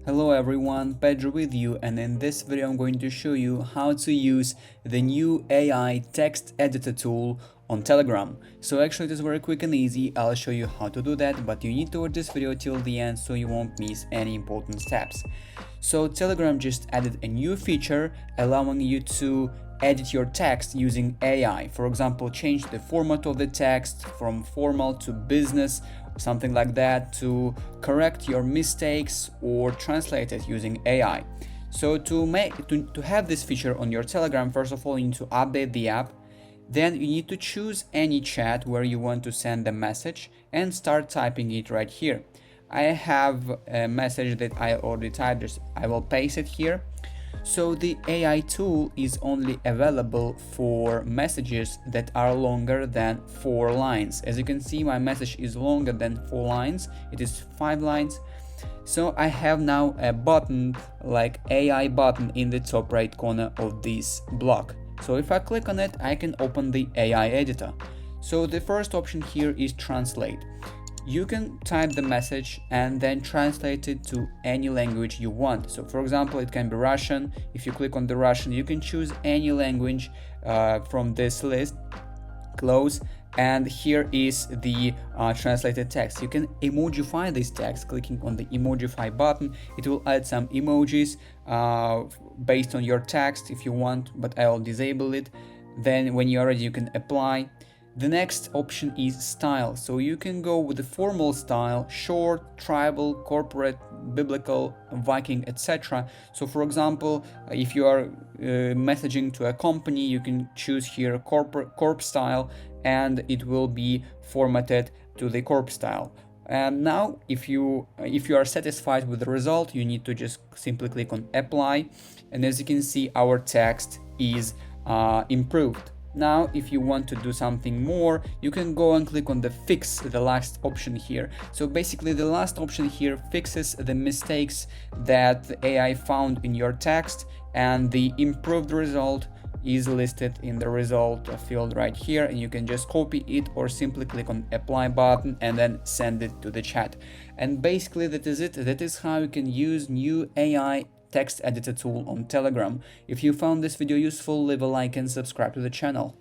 Hello everyone, Pedro with you, and in this video I'm going to show you how to use the new AI text editor tool on Telegram. So actually it is very quick and easy. I'll show you how to do that, but you need to watch this video till the end so you won't miss any important steps. So Telegram just added a new feature allowing you to edit your text using AI. For example, change the format of the text from formal to business, something like that, to correct your mistakes or translate it using AI. So to have this feature on your Telegram, first of all you need to update the app. Then you need to choose any chat where you want to send the message and start typing it right here. I have a message that I already typed, just I will paste it here. So the AI tool is only available for messages that are longer than 4 lines. As you can see, my message is longer than 4 lines. It is 5 lines. So I have now a button like AI button in the top right corner of this block. So if I click on it, I can open the AI editor. So the first option here is translate. You can type the message and then translate it to any language you want. So for example, it can be Russian. If you click on the Russian, you can choose any language from this list, close, and here is the translated text. You can emojify this text clicking on the emojify button. It will add some emojis based on your text if you want, but I will disable it. Then when you're ready, you can apply. The next option is style, so you can go with the formal style, short, tribal, corporate, biblical, Viking, etc. So for example, if you are messaging to a company, you can choose here corp style and it will be formatted to the corp style. And now if you are satisfied with the result, you need to just simply click on apply, and as you can see, our text is improved. Now, if you want to do something more, you can go and click on the fix, the last option here. So basically the last option here fixes the mistakes that the AI found in your text, and the improved result is listed in the result field right here, and you can just copy it or simply click on apply button and then send it to the chat. And basically that is it. That is how you can use new AI text editor tool on Telegram. If you found this video useful, leave a like and subscribe to the channel.